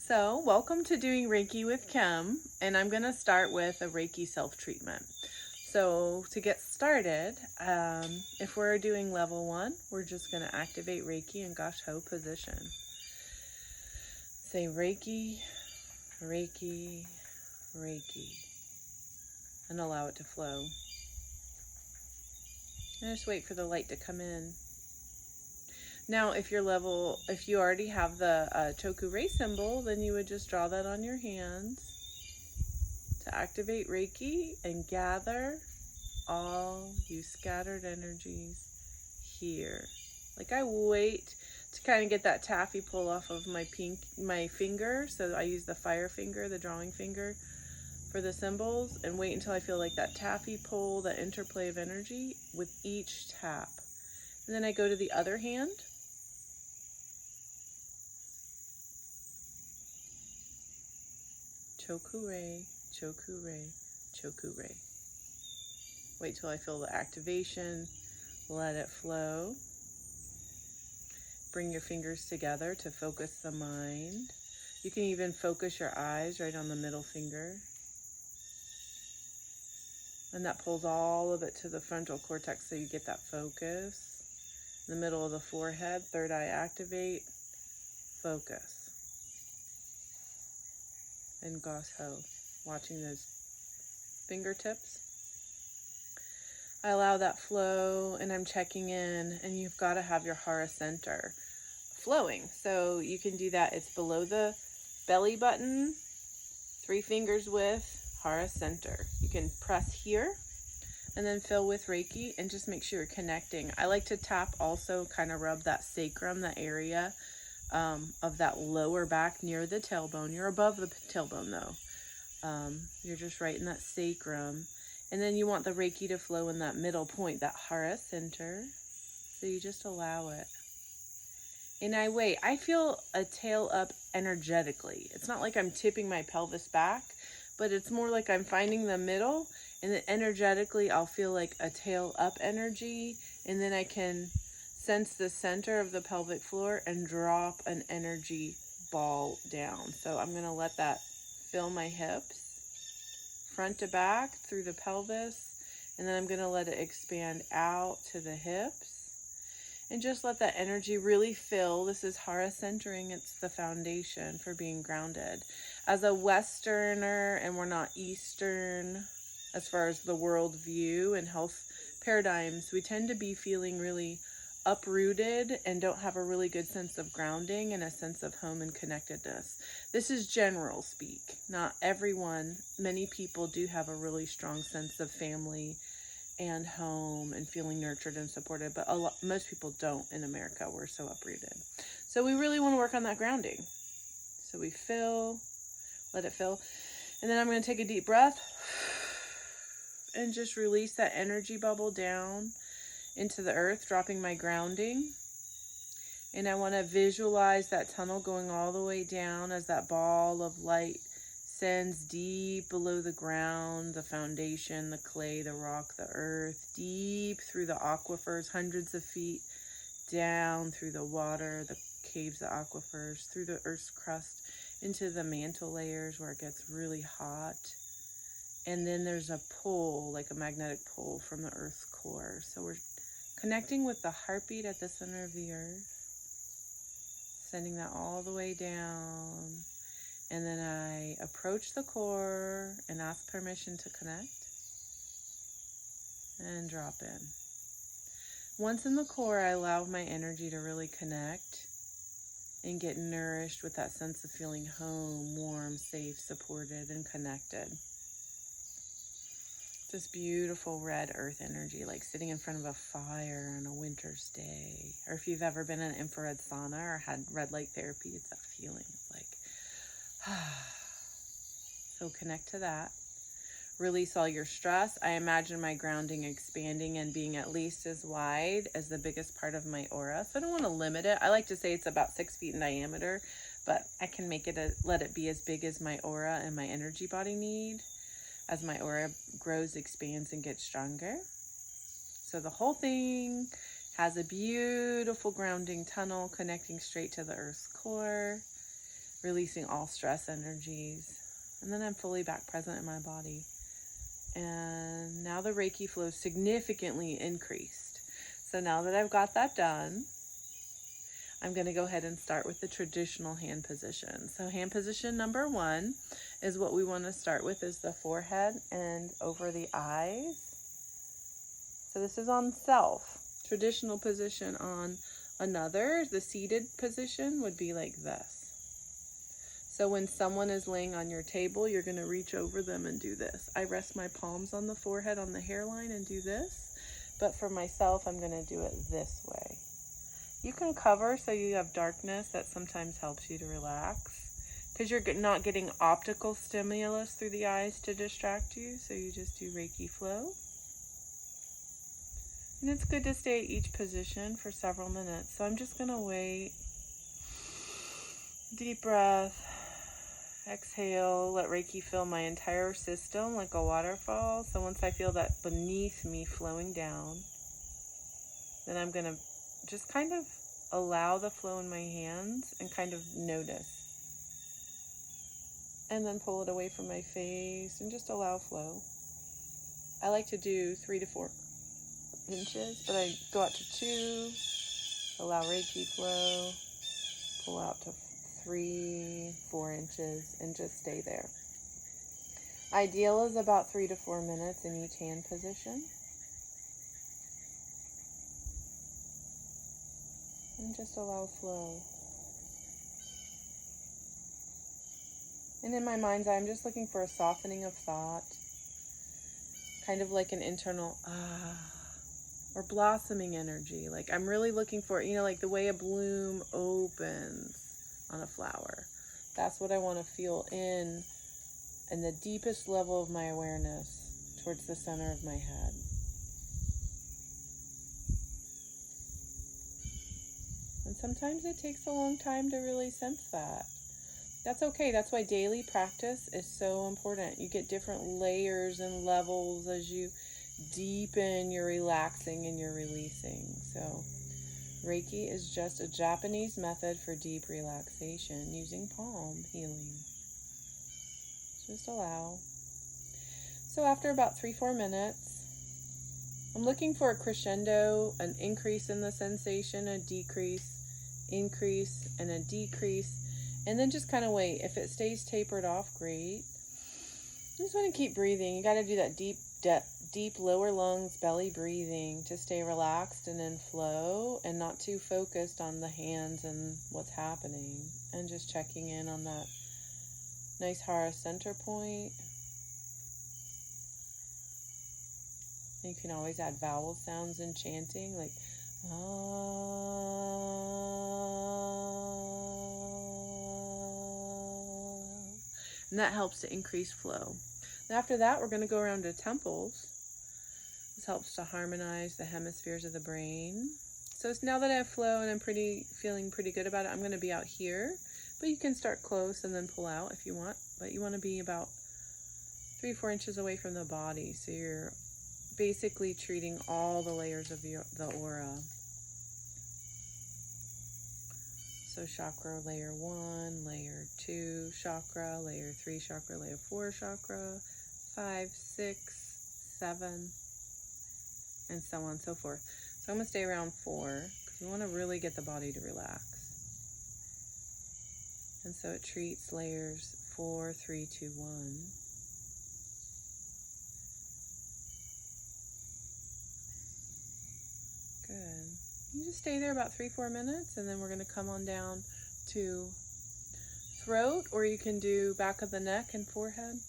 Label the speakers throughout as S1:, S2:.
S1: So, welcome to Doing Reiki with Kim, and I'm going to start with a Reiki self-treatment. So, to get started, if we're doing level 1, we're just going to activate Reiki in Gash Ho position. Say Reiki, Reiki, Reiki, and allow it to flow. And just wait for the light to come in. Now, if you already have the Choku Rei symbol, then you would just draw that on your hands to activate Reiki and gather all you scattered energies here. Like I wait to kind of get that taffy pull off of my finger. So I use the fire finger, the drawing finger for the symbols, and wait until I feel like that taffy pull, that interplay of energy with each tap. And then I go to the other hand. Choku Rei, Choku Rei, Choku Rei. Wait till I feel the activation. Let it flow. Bring your fingers together to focus the mind. You can even focus your eyes right on the middle finger. And that pulls all of it to the frontal cortex so you get that focus. In the middle of the forehead, third eye activate, focus. And Gash Ho, watching those fingertips. I allow that flow and I'm checking in, and you've got to have your Hara center flowing. So you can do that. It's below the belly button, 3 fingers width, Hara center. You can press here and then fill with Reiki and just make sure you're connecting. I like to tap also, kind of rub that sacrum, that area of that lower back near the tailbone. You're above the tailbone though. You're just right in that sacrum. And then you want the Reiki to flow in that middle point, that Hara center. So you just allow it. And I wait. I feel a tail up energetically. It's not like I'm tipping my pelvis back, but it's more like I'm finding the middle, and then energetically I'll feel like a tail up energy, and then I can sense the center of the pelvic floor and drop an energy ball down. So I'm going to let that fill my hips, front to back through the pelvis, and then I'm going to let it expand out to the hips. And just let that energy really fill. This is Hara centering. It's the foundation for being grounded. As a Westerner, and we're not Eastern as far as the world view and health paradigms, we tend to be feeling really uprooted and don't have a really good sense of grounding and a sense of home and connectedness. This is general speak. Not everyone. Many people do have a really strong sense of family and home and feeling nurtured and supported, but most people don't in America. We're so uprooted. So we really want to work on that grounding. So we fill, let it fill. And then I'm going to take a deep breath and just release that energy bubble down into the earth, dropping my grounding. And I want to visualize that tunnel going all the way down as that ball of light sends deep below the ground, the foundation, the clay, the rock, the earth, deep through the aquifers, hundreds of feet down through the water, the caves, the aquifers, through the earth's crust, into the mantle layers where it gets really hot. And then there's a pull, like a magnetic pull from the earth's core. So we're connecting with the heartbeat at the center of the earth, sending that all the way down. And then I approach the core and ask permission to connect and drop in. Once in the core, I allow my energy to really connect and get nourished with that sense of feeling home, warm, safe, supported, and connected. This beautiful red earth energy, like sitting in front of a fire on a winter's day. Or if you've ever been in an infrared sauna or had red light therapy, it's that feeling of like, so connect to that. Release all your stress. I imagine my grounding expanding and being at least as wide as the biggest part of my aura. So I don't want to limit it. I like to say it's about 6 feet in diameter, but I can make it let it be as big as my aura and my energy body need. As my aura grows, expands, and gets stronger. So the whole thing has a beautiful grounding tunnel connecting straight to the earth's core. releasing all stress energies. And then I'm fully back present in my body. And now the Reiki flow significantly increased. So now that I've got that done, I'm going to go ahead and start with the traditional hand position. So hand position number 1 is what we want to start with, is the forehead and over the eyes. So this is on self. Traditional position on another, the seated position, would be like this. So when someone is laying on your table, you're going to reach over them and do this. I rest my palms on the forehead, on the hairline, and do this. But for myself, I'm going to do it this way. You can cover so you have darkness. That sometimes helps you to relax, because you're not getting optical stimulus through the eyes to distract you. So you just do Reiki flow. And it's good to stay at each position for several minutes. So I'm just going to wait. Deep breath. Exhale, let Reiki fill my entire system like a waterfall. So once I feel that beneath me flowing down, then I'm going to just kind of allow the flow in my hands and kind of notice. And then pull it away from my face and just allow flow. I like to do 3 to 4 inches, but I go out to 2, allow Reiki flow, pull out to 3, 4 inches, and just stay there. Ideal is about 3 to 4 minutes in each hand position. And just allow flow. And in my mind's eye, I'm just looking for a softening of thought, kind of like an internal or blossoming energy. Like I'm really looking for, like the way a bloom opens on a flower. That's what I want to feel in the deepest level of my awareness, towards the center of my head. And sometimes it takes a long time to really sense that. That's okay. That's why daily practice is so important. You get different layers and levels as you deepen your relaxing and your releasing. So Reiki is just a Japanese method for deep relaxation using palm healing. Just allow. So after about 3-4 minutes, I'm looking for a crescendo, an increase in the sensation, a decrease, increase, and a decrease. And then just kind of wait. If it stays tapered off, great. You just want to keep breathing. You got to do that deep lower lungs, belly breathing to stay relaxed and in flow and not too focused on the hands and what's happening. And just checking in on that nice Hara center point. You can always add vowel sounds in chanting, like and that helps to increase flow. And after that, we're going to go around to temples. This helps to harmonize the hemispheres of the brain. So now that I have flow and I'm feeling pretty good about it, I'm going to be out here. But you can start close and then pull out if you want. But you want to be about 3-4 inches away from the body. So you're basically treating all the layers of the aura. So chakra layer 1, layer 2 chakra, layer 3 chakra, layer 4 chakra, 5, 6, 7, and so on and so forth. So I'm going to stay around 4 because we want to really get the body to relax. And so it treats layers 4, 3, 2, 1. Good. You just stay there about 3-4 minutes, and then we're going to come on down to throat, or you can do back of the neck and forehead.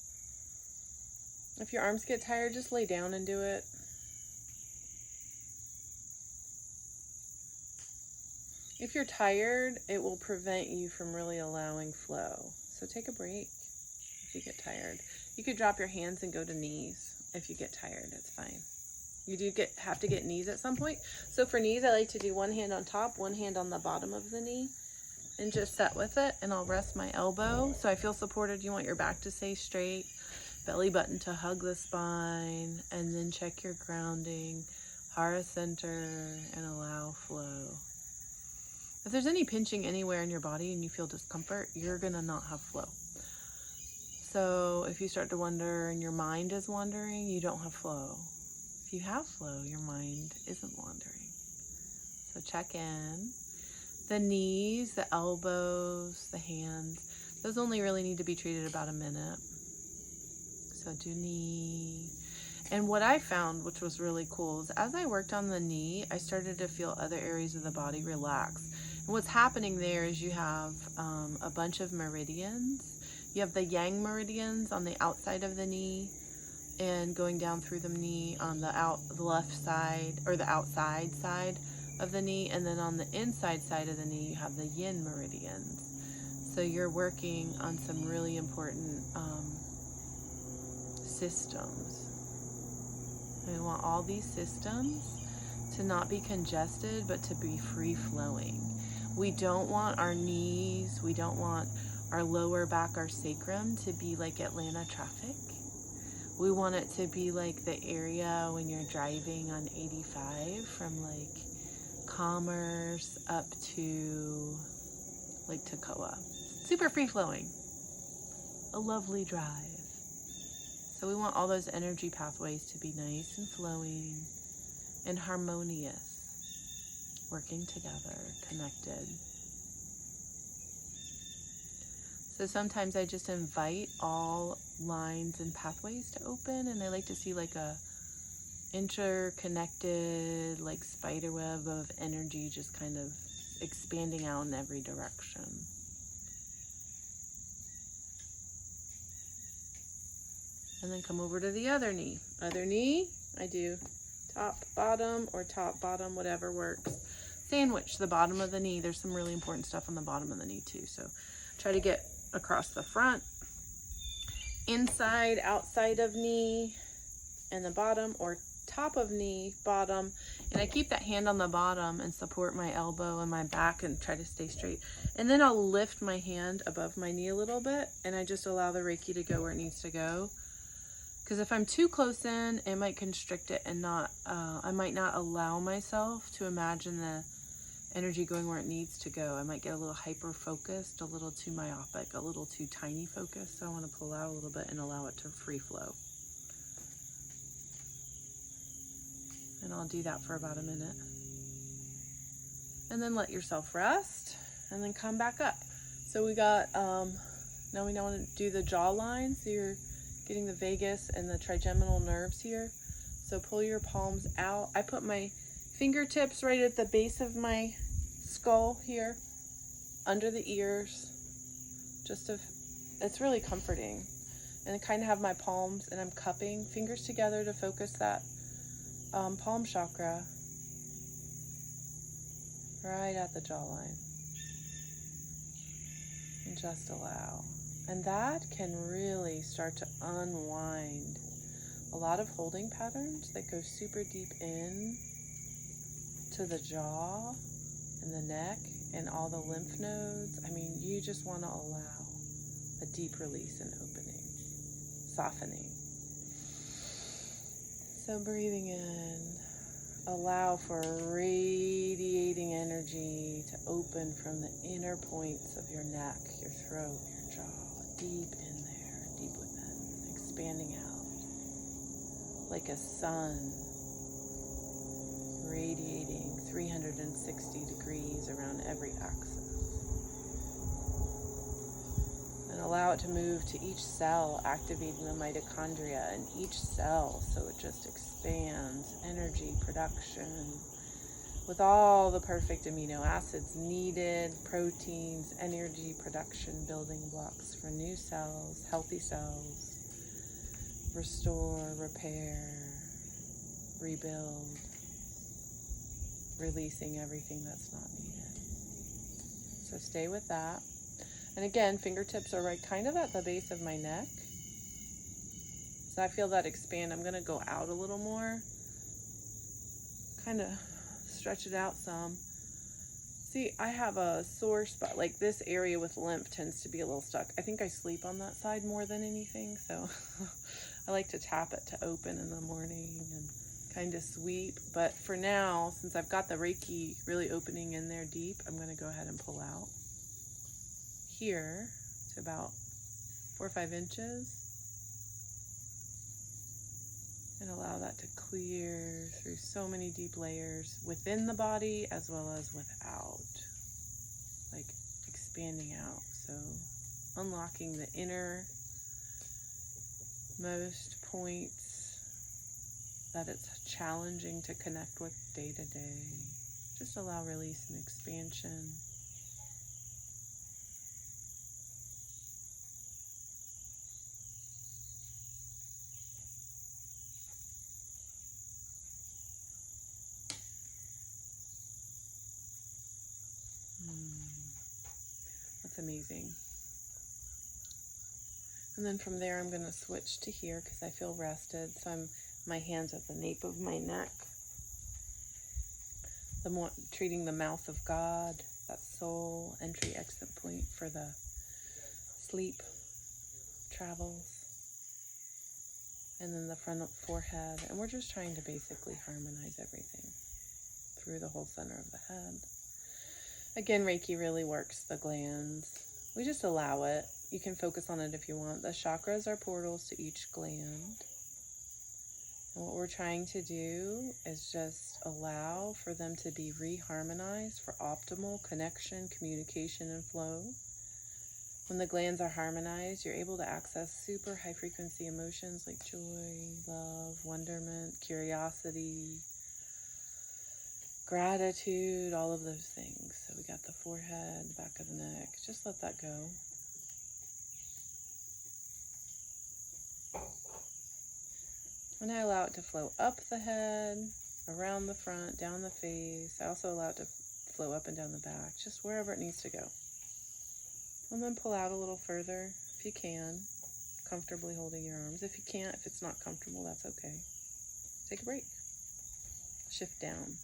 S1: If your arms get tired, just lay down and do it. If you're tired, it will prevent you from really allowing flow. So take a break if you get tired. You could drop your hands and go to knees if you get tired. It's fine. You do have to get knees at some point. So for knees, I like to do one hand on top, one hand on the bottom of the knee, and just set with it. And I'll rest my elbow so I feel supported. You want your back to stay straight, belly button to hug the spine, and then check your grounding, Hara center, and allow flow. If there's any pinching anywhere in your body and you feel discomfort, you're gonna not have flow. So if you start to wonder and your mind is wandering, you don't have flow. If you have flow, your mind isn't wandering. So check in. The knees, the elbows, the hands, those only really need to be treated about a minute. So do knee. And what I found, which was really cool, is as I worked on the knee, I started to feel other areas of the body relax. And what's happening there is you have a bunch of meridians. You have the yang meridians on the outside of the knee and going down through the knee on the left side, or the outside side of the knee. And then on the inside side of the knee, you have the yin meridians. So you're working on some really important systems. We want all these systems to not be congested, but to be free flowing. We don't want our knees, we don't want our lower back, our sacrum to be like Atlanta traffic. We want it to be like the area when you're driving on 85 from like Commerce up to Lake Toccoa. Super free flowing. A lovely drive. So we want all those energy pathways to be nice and flowing and harmonious, working together, connected. So sometimes I just invite all lines and pathways to open, and I like to see like a interconnected, like spider web of energy just kind of expanding out in every direction. And then come over to the other knee. Other knee, I do top, bottom, or top, bottom, whatever works. Sandwich the bottom of the knee. There's some really important stuff on the bottom of the knee too. So try to get across the front, inside, outside of knee, and the bottom, or top of knee, bottom. And I keep that hand on the bottom and support my elbow and my back and try to stay straight. And then I'll lift my hand above my knee a little bit, and I just allow the Reiki to go where it needs to go. Because if I'm too close in, it might constrict it and I might not allow myself to imagine the energy going where it needs to go. I might get a little hyper focused, a little too myopic, a little too tiny focused. So I want to pull out a little bit and allow it to free flow. And I'll do that for about a minute. And then let yourself rest and then come back up. So we got, now we want to do the jawline. So you're getting the vagus and the trigeminal nerves here. So pull your palms out. I put my fingertips right at the base of my skull here, under the ears. It's really comforting. And I kind of have my palms, and I'm cupping fingers together to focus that palm chakra right at the jawline. And just allow. And that can really start to unwind a lot of holding patterns that go super deep in to the jaw and the neck and all the lymph nodes. I mean, you just want to allow a deep release and opening, softening. So breathing in, allow for radiating energy to open from the inner points of your neck, your throat, your jaw. Deep in there, deep within, expanding out like a sun, radiating 360 degrees around every axis. And allow it to move to each cell, activating the mitochondria in each cell, so it just expands energy production with all the perfect amino acids needed, proteins, energy production, building blocks for new cells, healthy cells, restore, repair, rebuild, releasing everything that's not needed. So stay with that. And again, fingertips are right kind of at the base of my neck. So I feel that expand. I'm going to go out a little more, kind of stretch it out some. See, I have a sore spot, like this area with lymph tends to be a little stuck. I think I sleep on that side more than anything, so I like to tap it to open in the morning and kind of sweep. But for now, since I've got the Reiki really opening in there deep, I'm going to go ahead and pull out here to about 4 or 5 inches and allow that to clear through so many deep layers within the body as well as without, like expanding out. So unlocking the innermost points that it's challenging to connect with day to day. Just allow release and expansion. That's amazing. And then from there, I'm going to switch to here because I feel rested. So my hands at the nape of my neck. Treating the mouth of God, that soul entry exit point for the sleep travels. And then the front forehead. And we're just trying to basically harmonize everything through the whole center of the head. Again, Reiki really works the glands. We just allow it. You can focus on it if you want. The chakras are portals to each gland. And what we're trying to do is just allow for them to be reharmonized for optimal connection, communication, and flow. When the glands are harmonized, you're able to access super high frequency emotions like joy, love, wonderment, curiosity, gratitude, all of those things. So we got the forehead, the back of the neck. Just let that go. And I allow it to flow up the head, around the front, down the face. I also allow it to flow up and down the back, just wherever it needs to go. And then pull out a little further if you can, comfortably holding your arms. If you can't, if it's not comfortable, that's okay. Take a break. Shift down.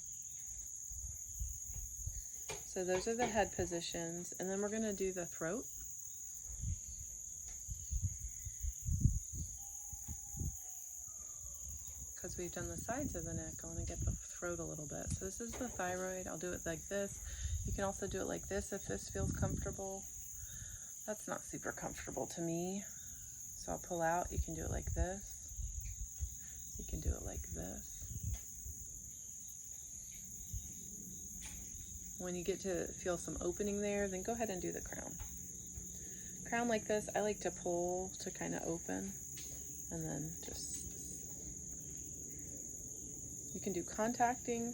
S1: So those are the head positions, and then we're going to do the throat. Because we've done the sides of the neck, I want to get the throat a little bit. So this is the thyroid. I'll do it like this. You can also do it like this if this feels comfortable. That's not super comfortable to me. So I'll pull out. You can do it like this. You can do it like this. When you get to feel some opening there, then go ahead and do the crown. Crown like this, I like to pull to kind of open, and then just, you can do contacting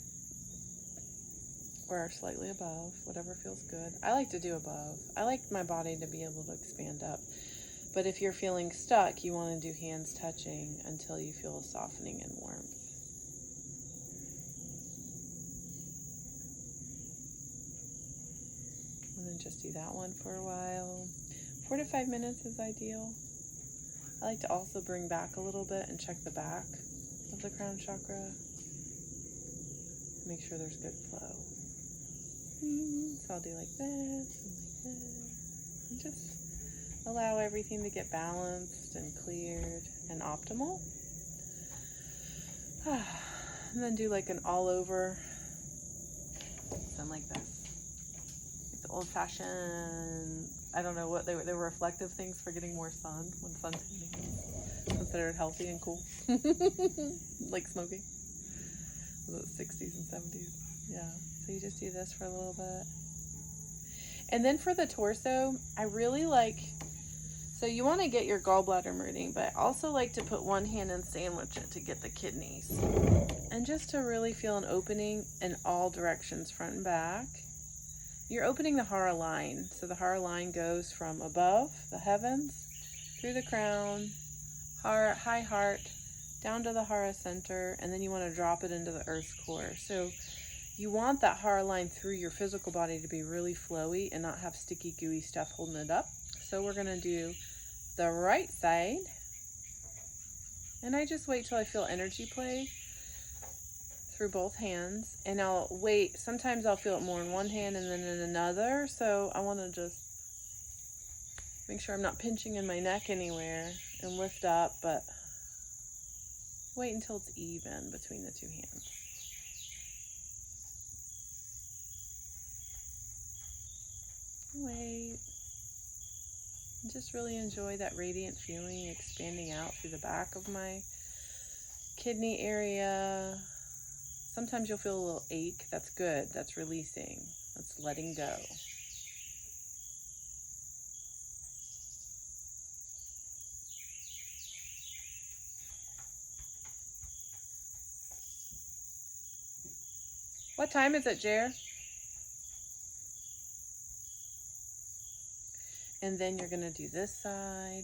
S1: or slightly above, whatever feels good. I like to do above. I like my body to be able to expand up. But if you're feeling stuck, you want to do hands touching until you feel a softening and warmth. And then just do that one for a while. 4 to 5 minutes is ideal. I like to also bring back a little bit and check the back of the crown chakra. Make sure there's good flow. So I'll do like this and like this. And just allow everything to get balanced and cleared and optimal. And then do like an all over. Something like this. Like the old fashioned, I don't know what they were reflective things for getting more sun when sun tanning was considered healthy and cool. Like smoking. The 60s and 70s. Yeah. So you just do this for a little bit. And then for the torso, I really like, so you want to get your gallbladder moving, but I also like to put one hand and sandwich it to get the kidneys. And just to really feel an opening in all directions, front and back. You're opening the Hara line. So the Hara line goes from above the heavens, through the crown, heart, high heart, down to the Hara center, and then you want to drop it into the earth's core. So you want that Hara line through your physical body to be really flowy and not have sticky, gooey stuff holding it up. So we're going to do the right side. And I just wait till I feel energy play through both hands. And I'll wait. Sometimes I'll feel it more in one hand and then in another. So I want to just make sure I'm not pinching in my neck anywhere and lift up, but Wait until it's even between the two hands. Wait. Just really enjoy that radiant feeling expanding out through the back of my kidney area. Sometimes you'll feel a little ache. That's good. That's releasing. That's letting go. What time is it, Jer? And then you're going to do this side.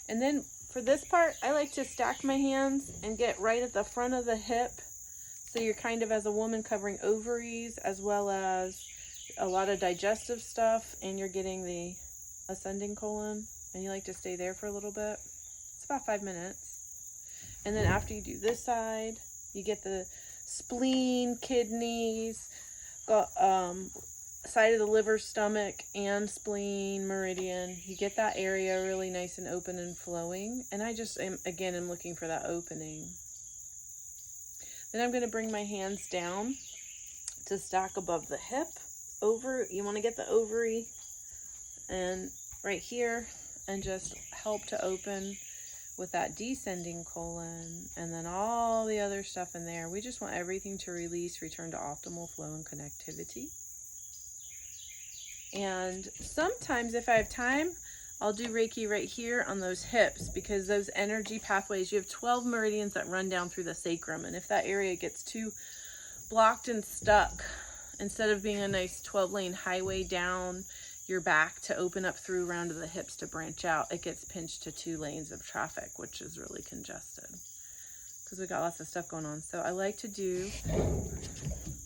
S1: And then for this part, I like to stack my hands and get right at the front of the hip. So you're kind of, as a woman, covering ovaries as well as a lot of digestive stuff. And you're getting the ascending colon. And you like to stay there for a little bit. It's about 5 minutes. And then after you do this side, you get the spleen, kidneys, side of the liver, stomach, and spleen, meridian. You get that area really nice and open and flowing. And I just am looking for that opening. Then I'm going to bring my hands down to stack above the hip. You want to get the ovary and right here and just help to open with that descending colon, and then all the other stuff in there. We just want everything to release, return to optimal flow and connectivity. And sometimes if I have time, I'll do Reiki right here on those hips, because those energy pathways, you have 12 meridians that run down through the sacrum. And if that area gets too blocked and stuck, instead of being a nice 12-lane highway down your back to open up through around to the hips to branch out, it gets pinched to 2 lanes of traffic, which is really congested because we got lots of stuff going on. So I like to do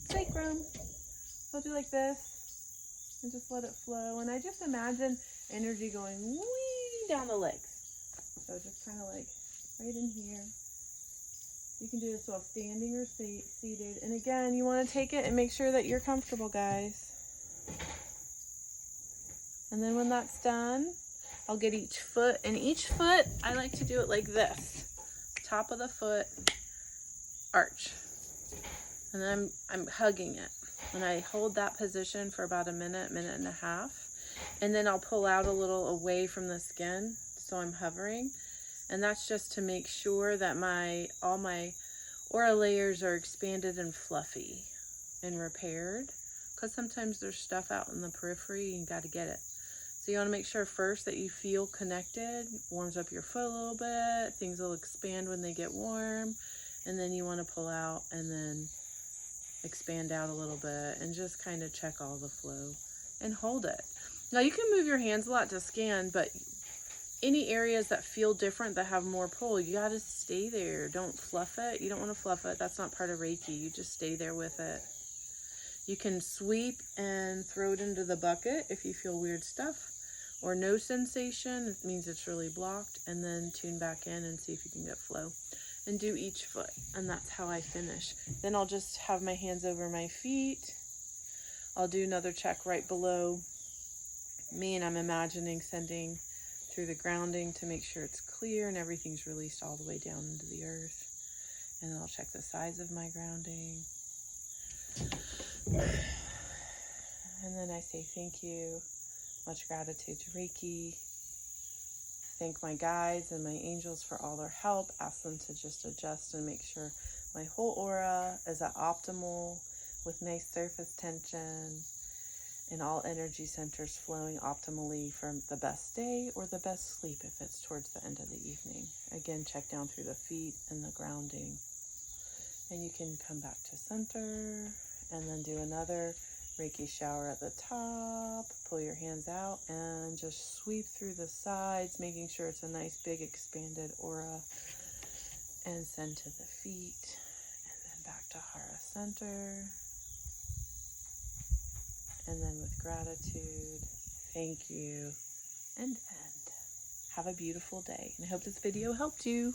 S1: sacrum. So I'll do like this and just let it flow. And I just imagine energy going wee down the legs. So just kind of like right in here. You can do this while standing or seated. And again, you want to take it and make sure that you're comfortable, guys. And then when that's done, I'll get each foot. And each foot, I like to do it like this. Top of the foot, arch. And then I'm hugging it. And I hold that position for about a minute and a half. And then I'll pull out a little away from the skin. So I'm hovering. And that's just to make sure that all my aura layers are expanded and fluffy and repaired. Because sometimes there's stuff out in the periphery and you got to get it. So you want to make sure first that you feel connected, warms up your foot a little bit, things will expand when they get warm, and then you want to pull out and then expand out a little bit and just kind of check all the flow and hold it. Now you can move your hands a lot to scan, but any areas that feel different, that have more pull, you got to stay there. Don't fluff it. You don't want to fluff it. That's not part of Reiki. You just stay there with it. You can sweep and throw it into the bucket if you feel weird stuff. Or no sensation, it means it's really blocked, and then tune back in and see if you can get flow. And do each foot, and that's how I finish. Then I'll just have my hands over my feet. I'll do another check right below me, and I'm imagining sending through the grounding to make sure it's clear and everything's released all the way down into the earth. And then I'll check the size of my grounding. And then I say thank you. Much gratitude to Reiki. Thank my guides and my angels for all their help. Ask them to just adjust and make sure my whole aura is at optimal with nice surface tension and all energy centers flowing optimally for the best day or the best sleep if it's towards the end of the evening. Again, check down through the feet and the grounding. And you can come back to center and then do another Reiki shower at the top. Pull your hands out and just sweep through the sides, making sure it's a nice big expanded aura. And send to the feet. And then back to Hara Center. And then with gratitude, thank you, and end. Have a beautiful day. And I hope this video helped you.